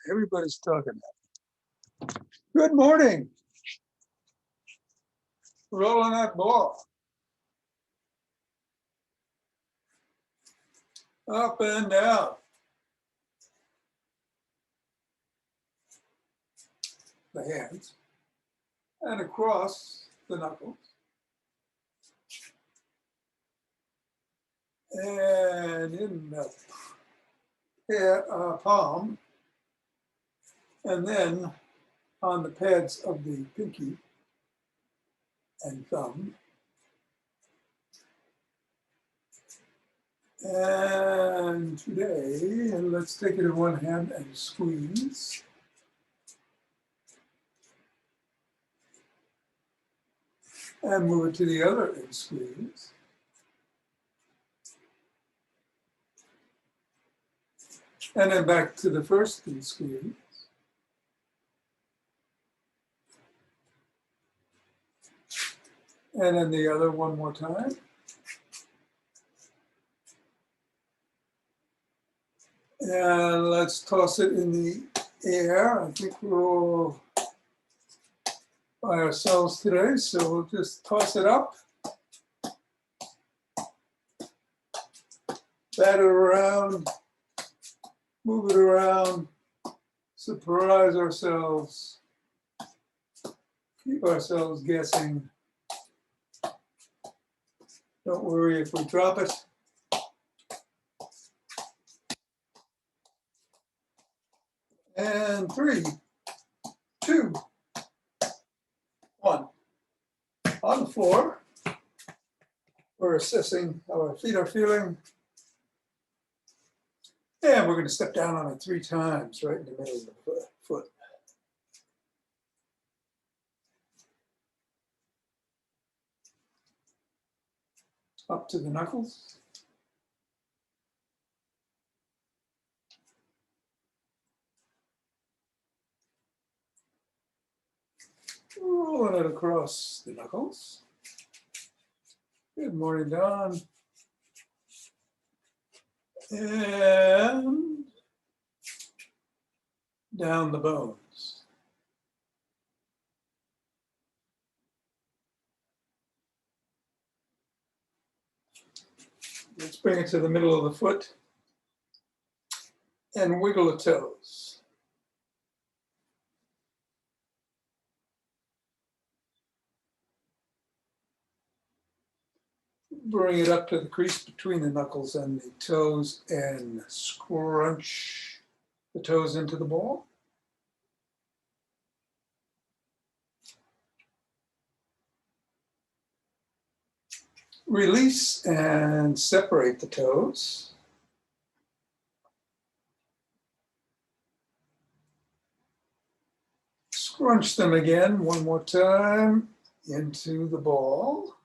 Everybody's talking now. Good morning. Rolling that ball. Up and down. The hands. And across the knuckles. And in the palm. And then on the pads of the pinky and thumb. And today, and let's take it in one hand and squeeze. And move it to the other and squeeze. And then back to the first and squeeze. And then the other one more time. And let's toss it in the air. I think we're all by ourselves today, so we'll just toss it up. Bat it around, move it around, surprise ourselves, keep ourselves guessing. Don't worry if we drop it. And 3, 2, 1. On the floor, we're assessing how our feet are feeling. And we're going to step down on it 3 times, right in the middle of the foot. Up to the knuckles. Rolling it across the knuckles. Good morning, Don. And down the bones. Let's bring it to the middle of the foot and wiggle the toes. Bring it up to the crease between the knuckles and the toes and scrunch the toes into the ball. Release and separate the toes. Scrunch them again one more time into the ball.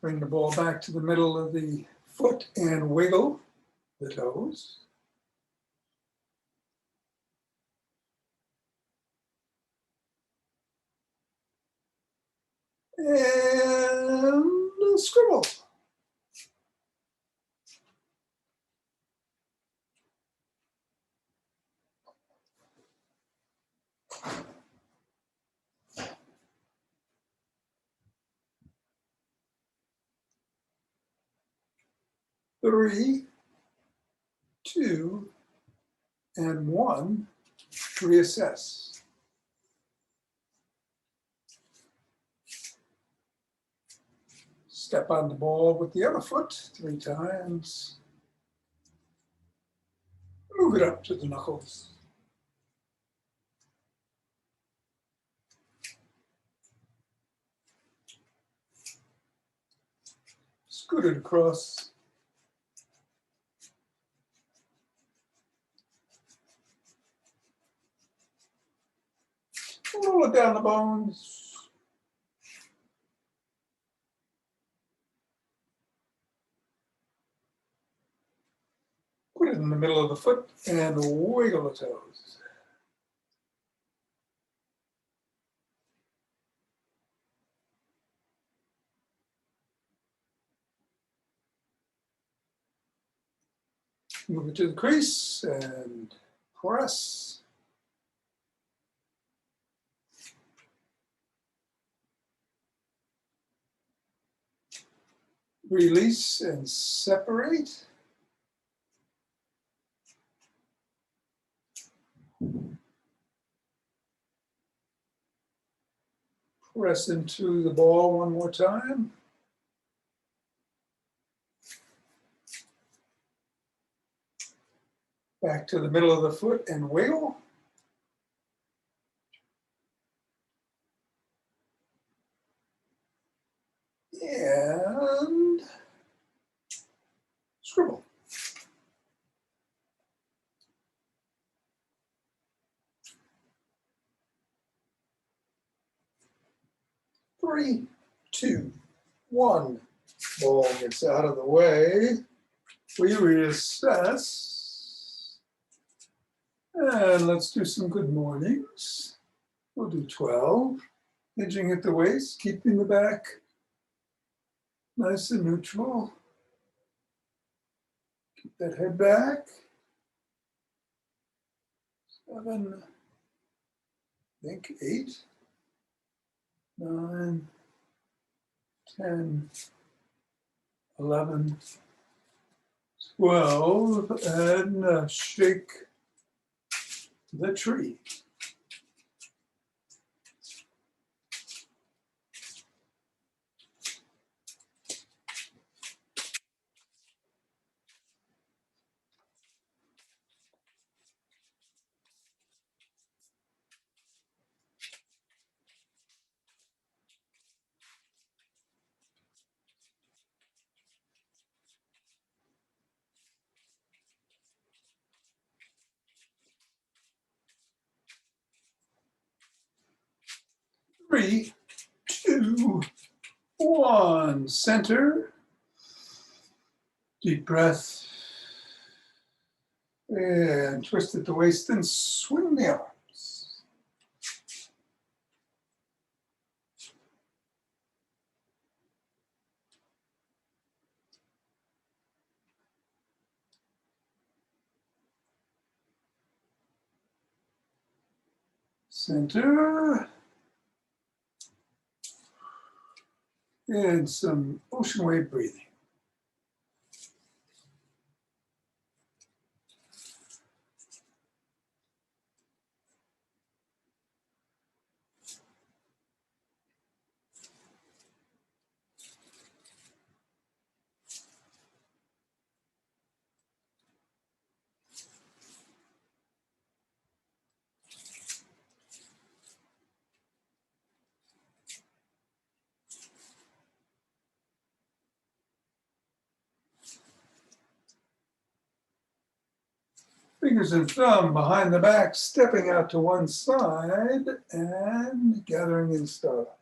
Bring the ball back to the middle of the foot and wiggle the toes. And scribble. Three, 2, and 1. Reassess. Step on the ball with the other foot 3 times. Move it up to the knuckles. Scoot it across. Roll it down the bones. Put it in the middle of the foot and wiggle the toes. Move it to the crease and press. Release and separate. Press into the ball one more time. Back to the middle of the foot and wiggle. And scribble. Three, two, one. Ball gets out of the way. We reassess. And let's do some good mornings. We'll do 12. Hinging at the waist, keeping the back nice and neutral. Keep that head back. 7, I think 8, 9, 10, 11, 12, and shake the tree. Three, two, one. Center. Deep breath. And twist at the waist and swing the arms. Center. And some ocean wave breathing. Fingers and thumb behind the back, stepping out to one side and gathering in starlight.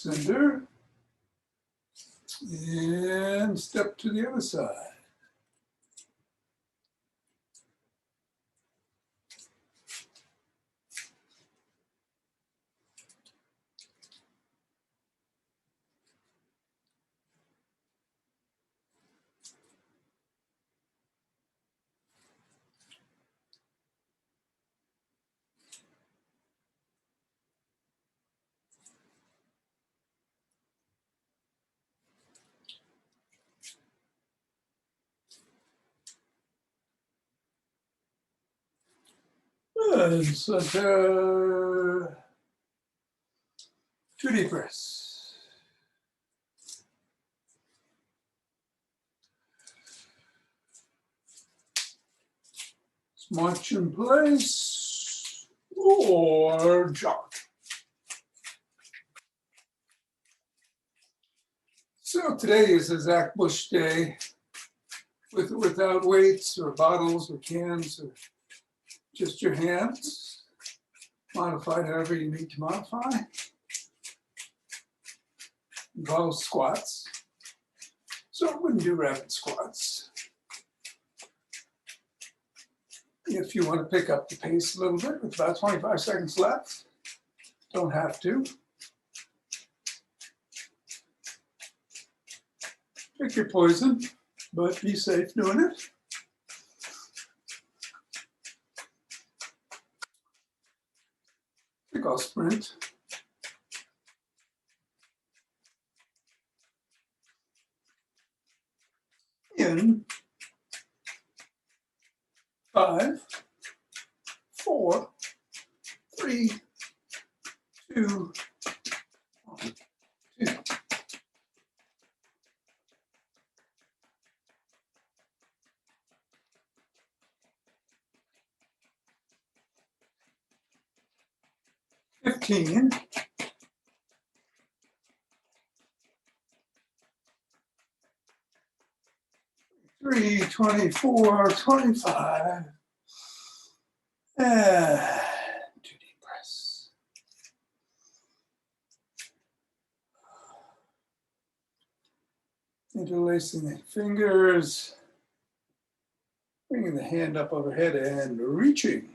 Center. And step to the other side. And center. 2 deep breaths. March in place or jog. So today is a Zach Bush day. with or without weights or bottles or cans or just your hands, modified however you need to modify. Involves squats, so I wouldn't do rapid squats. If you want to pick up the pace a little bit with about 25 seconds left, don't have to. Pick your poison, but be safe doing it. I think I'll sprint. In 5, 4, 3, 2, 1, 2. 15. 3, 24, 25. And 2 deep breaths. Interlacing the fingers, bringing the hand up overhead and reaching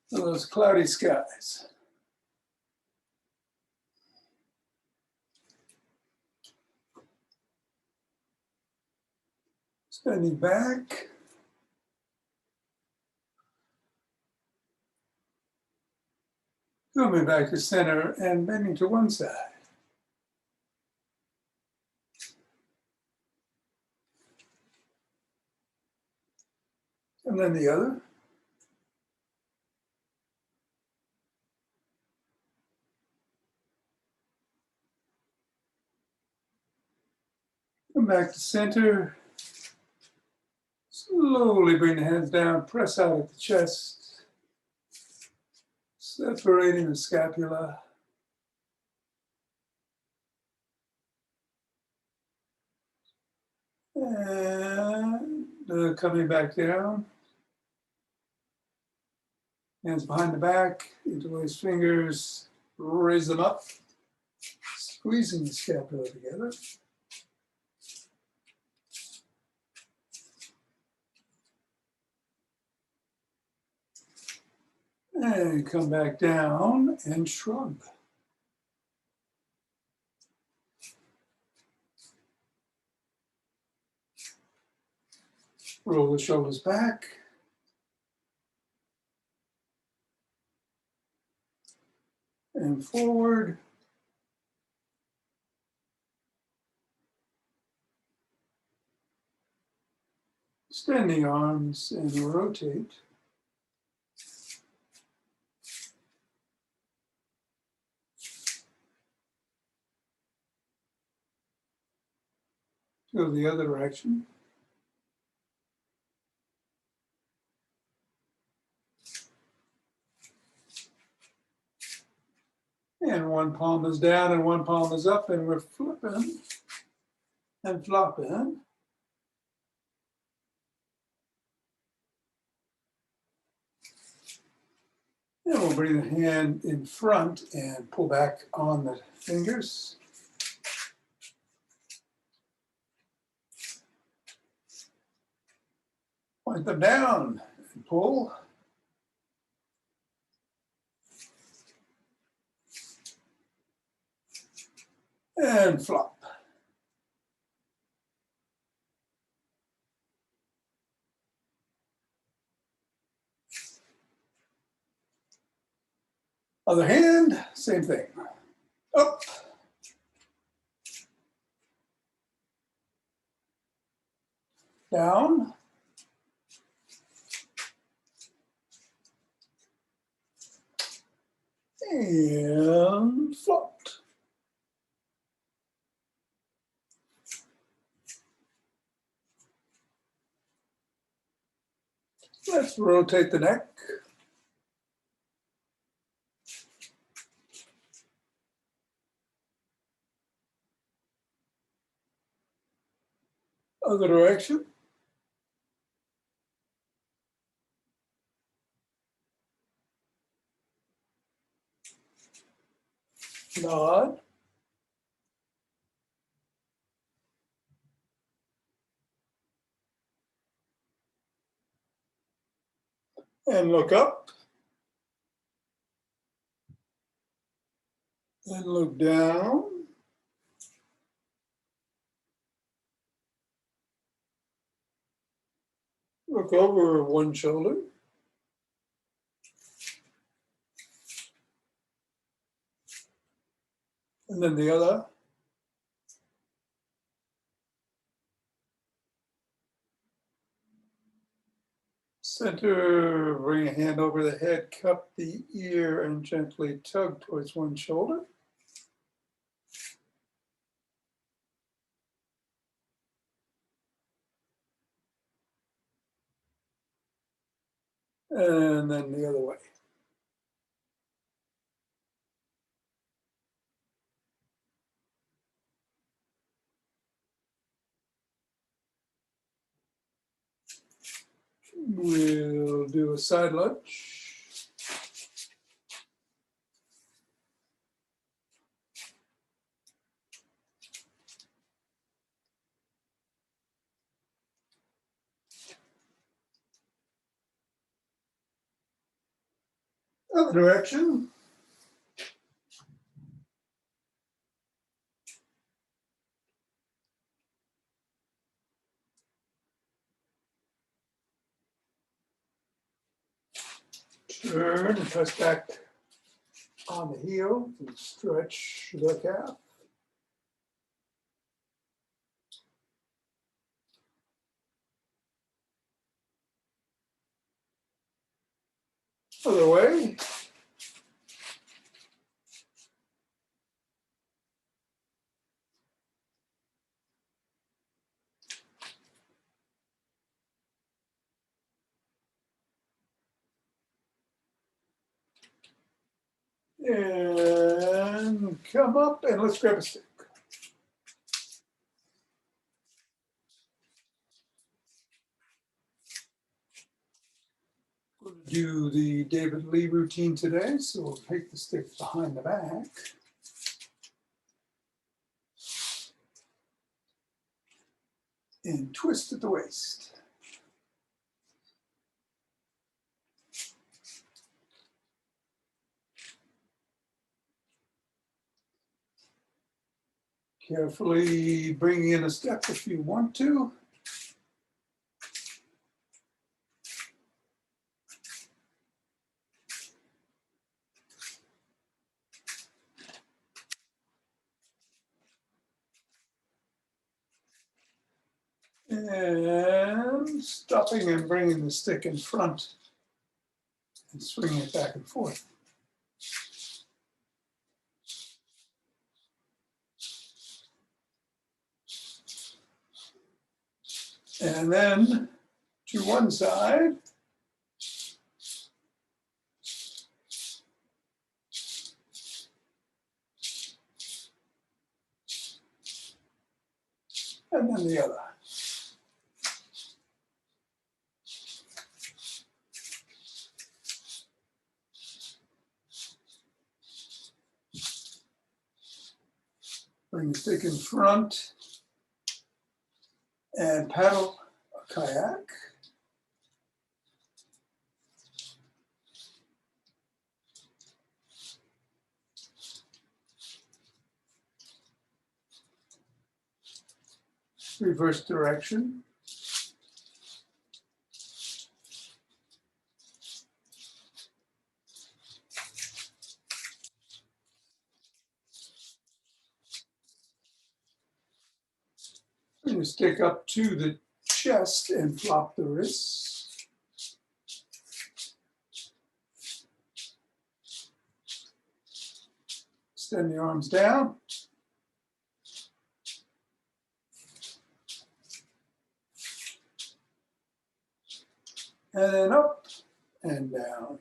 for those cloudy skies. Standing back. Coming back to center and bending to one side. And then the other. Come back to center. Slowly bring the hands down, press out at the chest, separating the scapula. And coming back down. Hands behind the back, interlace fingers, raise them up, squeezing the scapula together. And come back down and shrug. Roll the shoulders back. And forward. Extend the arms and rotate. Go the other direction. And one palm is down and one palm is up, and we're flipping and flopping. And we'll bring the hand in front and pull back on the fingers. Point them down and pull. And flop. Other hand, same thing. Up. Down. And flopped. Let's rotate the neck. Other direction. Nod. And look up. And look down. Look over one shoulder. And then the other. Center, bring a hand over the head, cup the ear, and gently tug towards one shoulder. And then the other way. We'll do a side lunge. Other direction. Turn and press back on the heel and stretch the calf. Other way. And come up and let's grab a stick. We're going to do the David Lee routine today, so we'll take the stick behind the back. And twist at the waist. Carefully bring in a step if you want to. And stopping and bringing the stick in front and swinging it back and forth. And then to one side. And then the other. Bring the stick in front and paddle a kayak. Reverse direction. Bring the stick up to the chest and flop the wrists. Extend the arms down. And then up and down.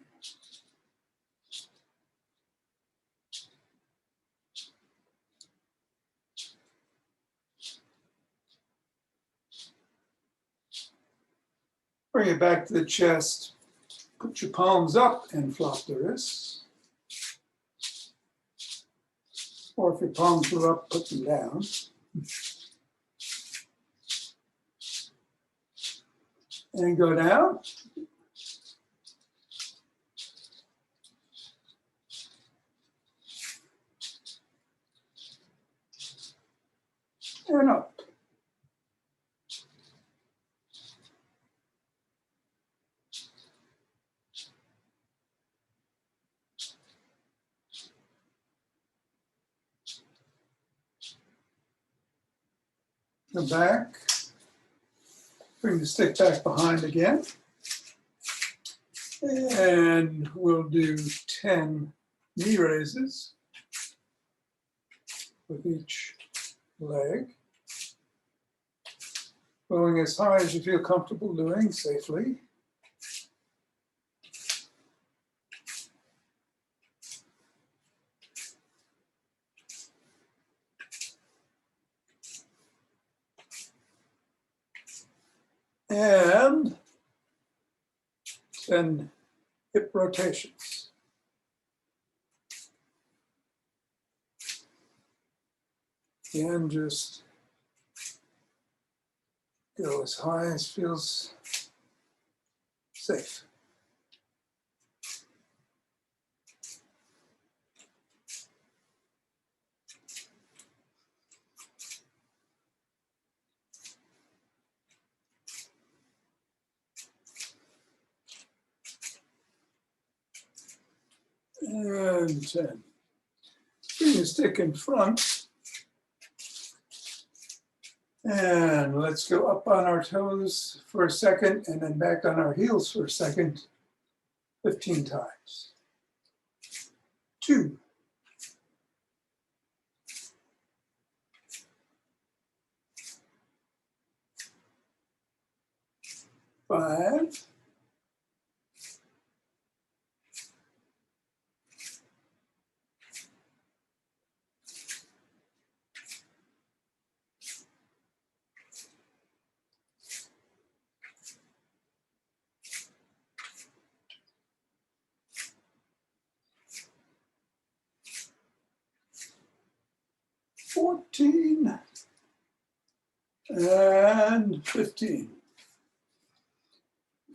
Bring it back to the chest. Put your palms up and flop the wrists. Or if your palms are up, put them down. And go down. And up. Come back. Bring the stick back behind again. And we'll do 10 knee raises with each leg. Going as high as you feel comfortable doing safely. And 10 hip rotations. Again, just go as high as feels safe. And 10. Bring the stick in front. And let's go up on our toes for a second and then back on our heels for a second, 15 times. 2. 5. 14. And 15.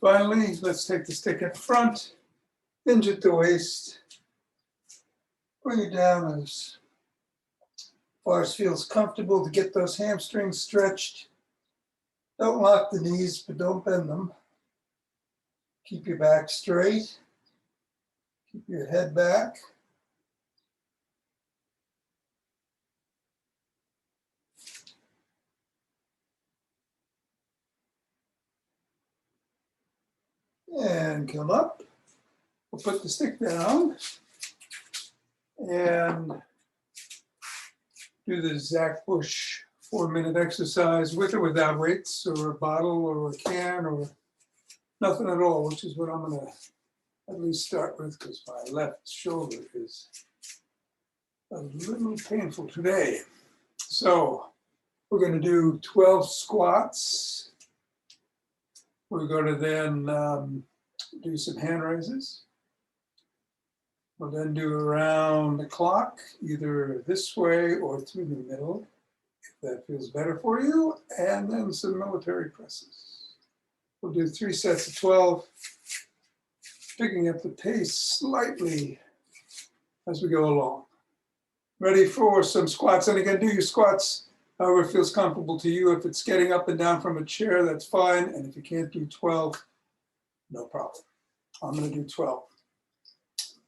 Finally, let's take the stick in front, hinge at the waist, bring it down as far as feels comfortable to get those hamstrings stretched. Don't lock the knees, but don't bend them. Keep your back straight. Keep your head back. And come up. We'll put the stick down and do the Zach Bush 4-minute exercise with or without weights or a bottle or a can or nothing at all, which is what I'm going to at least start with because my left shoulder is a little painful today. So we're going to do 12 squats. We're going to then do some hand raises. We'll then do around the clock, either this way or through the middle, if that feels better for you, and then some military presses. We'll do 3 sets of 12, picking up the pace slightly as we go along. Ready for some squats, and again, do your squats however it feels comfortable to you. If it's getting up and down from a chair, that's fine, and if you can't do 12, no problem. I'm going to do 12.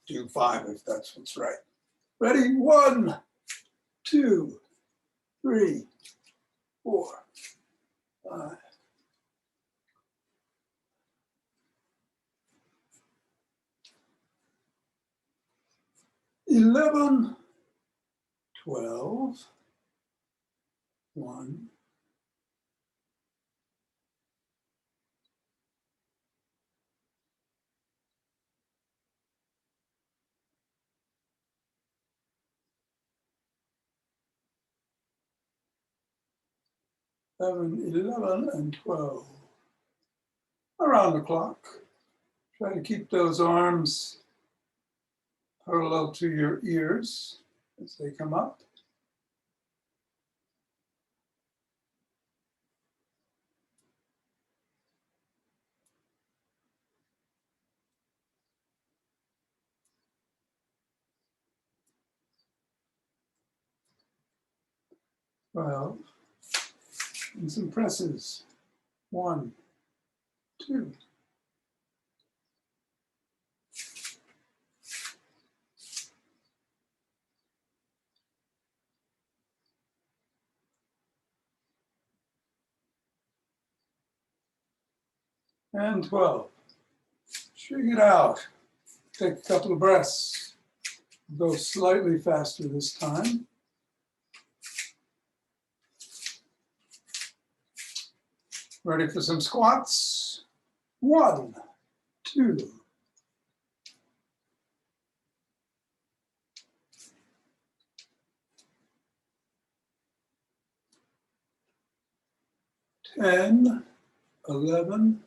Do 5 if that's what's right. Ready? 1, 2, 3, 4, 5. 11, 12, 1, 11, and 12. All around the clock. Try to keep those arms parallel to your ears as they come up. Well, and some presses. 1, 2. And 12. Shake it out. Take a couple of breaths. Go slightly faster this time. Ready for some squats? 1, 2. 10, 11,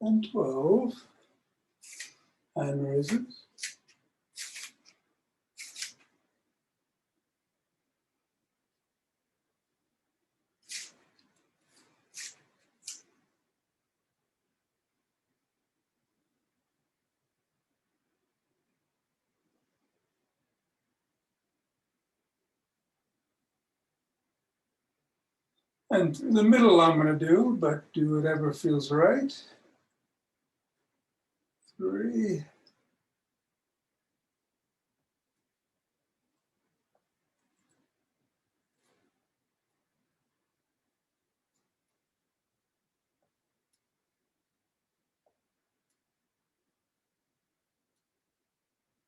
and 12. Hand raises. And in the middle I'm going to do, but do whatever feels right. 3.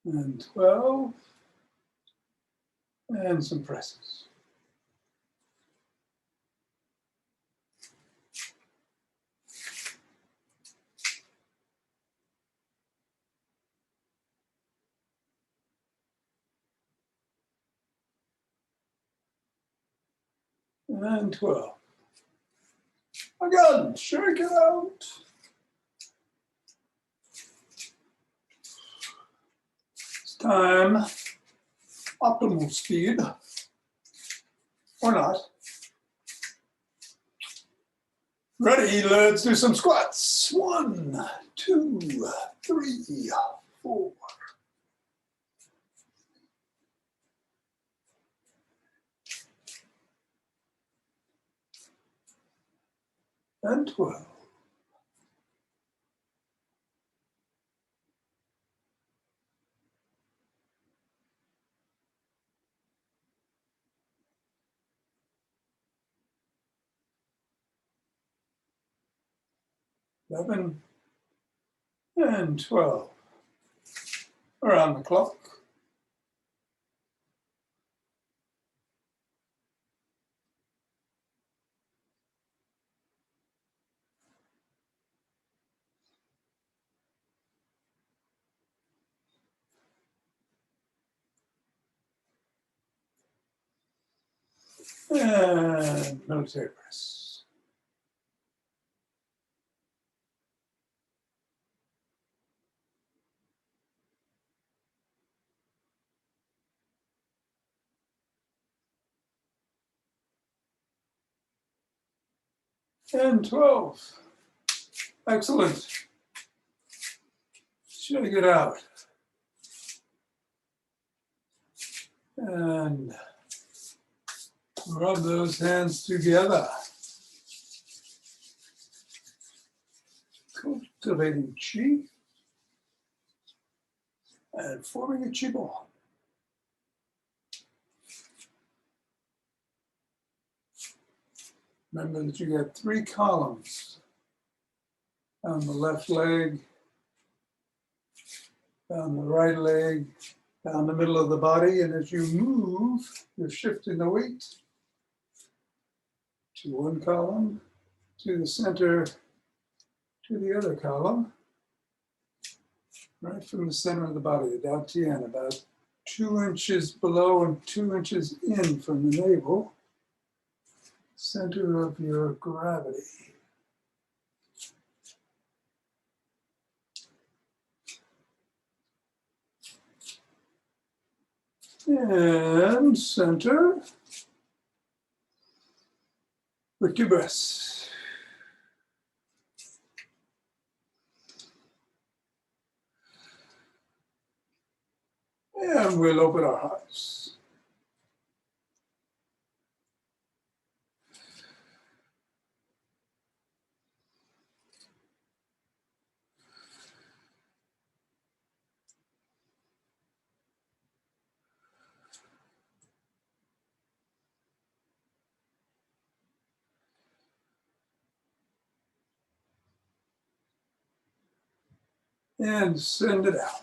And 12. And some presses. And 12. Again, shake it out. It's time. Optimal speed. Or not. Ready, let's do some squats. 1, 2, 3, 4. And 12. Eleven and 12. Around the clock. And military press. And 12. Excellent. Shake it out. And rub those hands together. Cultivating chi and forming a chi ball. Remember that you got 3 columns. Down the left leg, down the right leg, down the middle of the body, and as you move, you're shifting the weight to one column, to the center, to the other column, right from the center of the body, the Dao-Tian, about 2 inches below and 2 inches in from the navel, center of your gravity. And center. With 2 breaths. And we'll open our hearts. And send it out.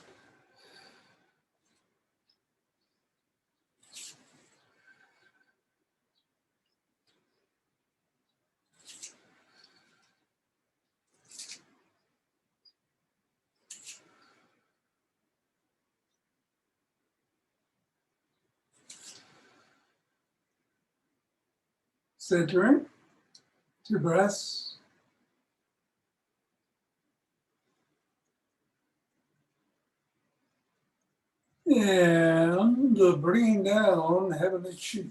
Centering, 2 breaths. And bringing down heavenly chi.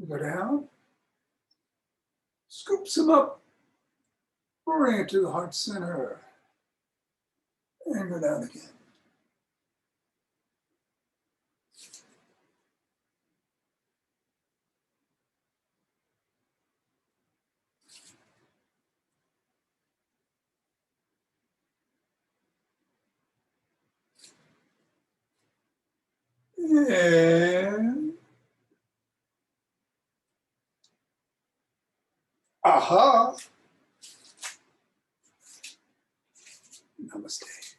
Go down, scoop some up, bring it to the heart center, and go down again. And aha, namaste.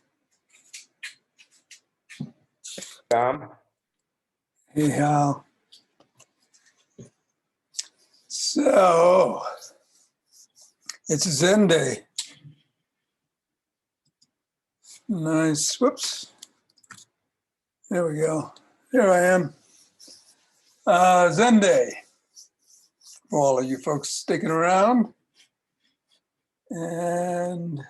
Tom? Hey, Hal. So, it's Zen Day. Nice, whoops. There we go. Here I am. Zen Day. For all of you folks sticking around. And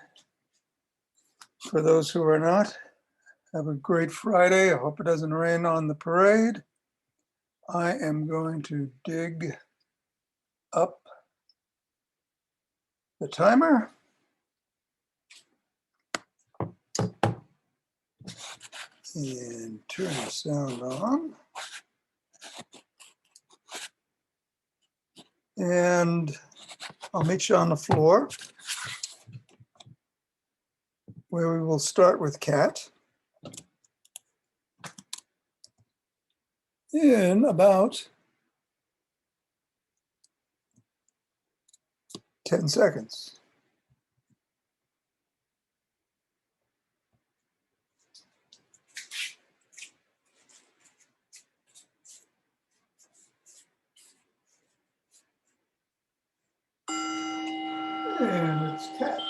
for those who are not, have a great Friday. I hope it doesn't rain on the parade. I am going to dig up the timer. And turn the sound on. And I'll meet you on the floor, where we will start with cat in about 10 seconds. And it's cat.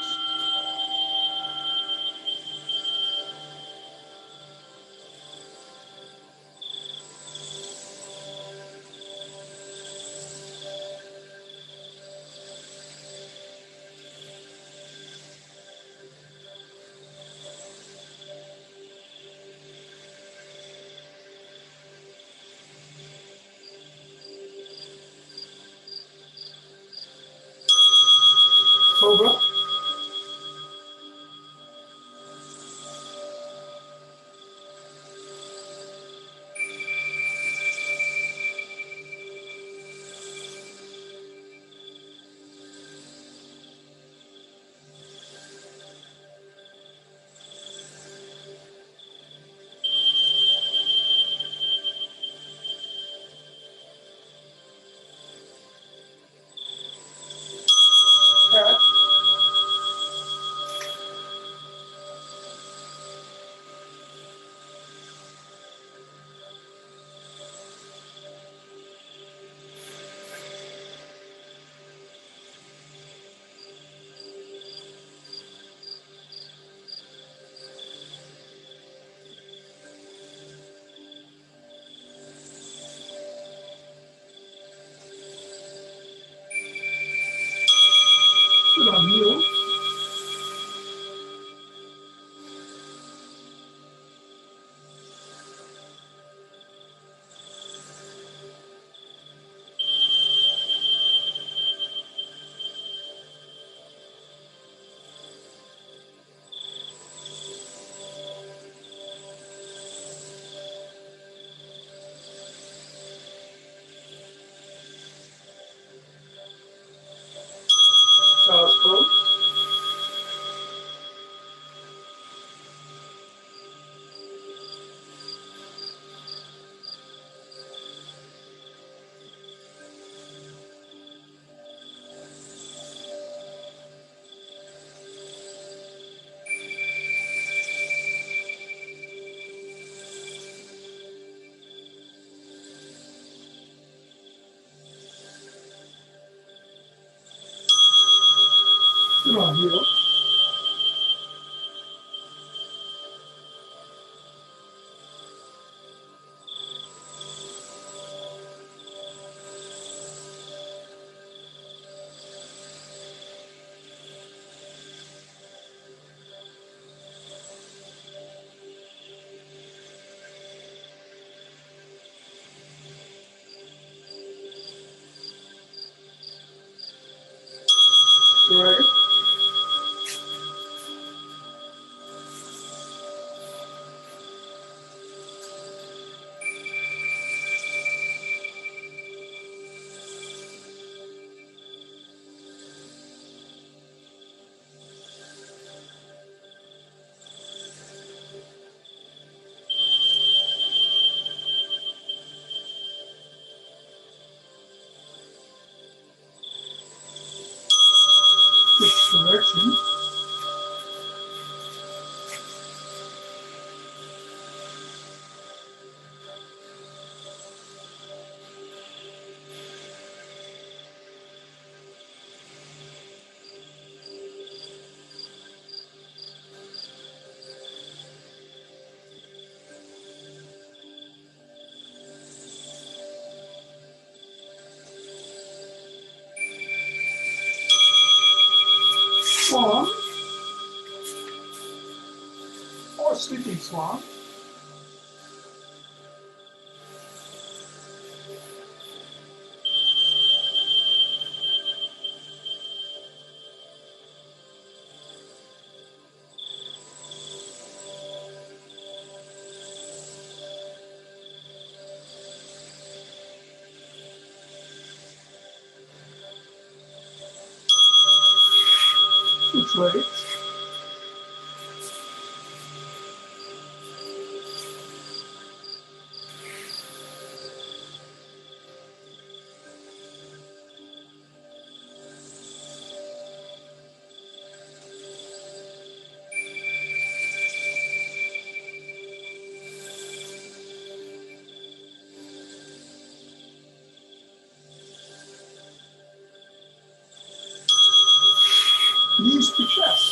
Cobra. I'll heal. Right. Which direction? Swan or sleeping swan. Which way? Knees to chest.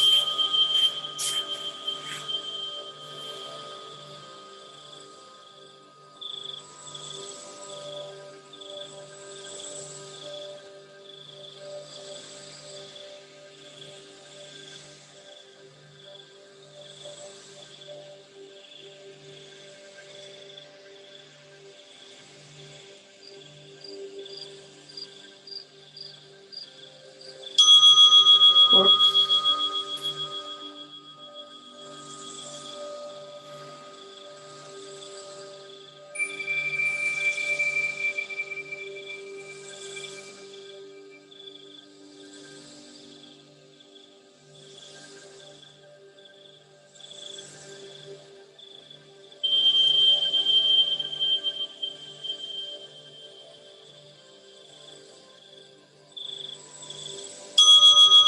Corpse.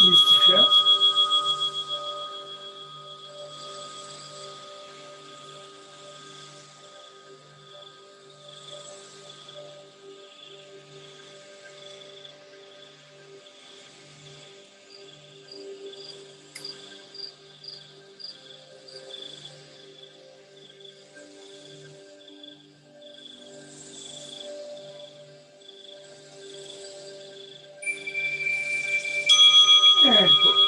Knees to chest. And foot.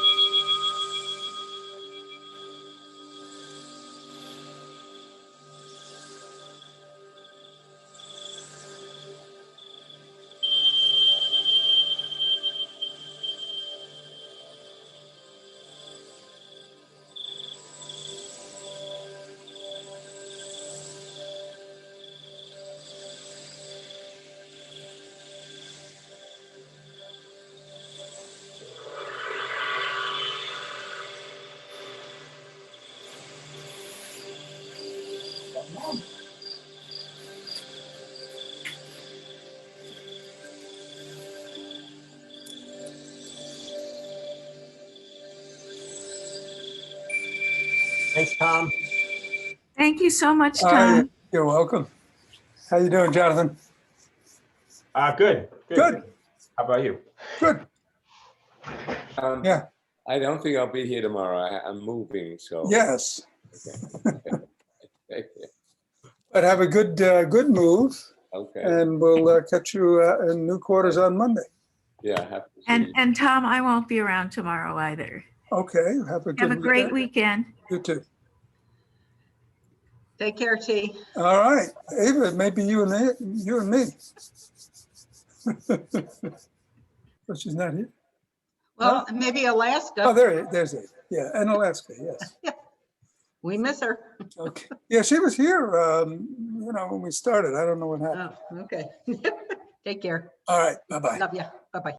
Thanks, Tom. Thank you so much, Tom. You're welcome. How you doing, Jonathan? Good. Good. How about you? Good. Yeah. I don't think I'll be here tomorrow. I'm moving, so. Yes, Okay. but have a good move, Okay, and we'll catch you in new quarters on Monday. yeah, I have to see. And Tom, I won't be around tomorrow either. Okay, have a good Have a great weekend. You too. Take care, T. All right, Ava, maybe you and me. But she's not here. Well, maybe Oh, Alaska. there's Ava. Yeah, and Alaska, yes. We miss her. Okay. Yeah, she was here, when we started. I don't know what happened. Oh, okay. Take care. All right, bye-bye. Love you. Bye-bye.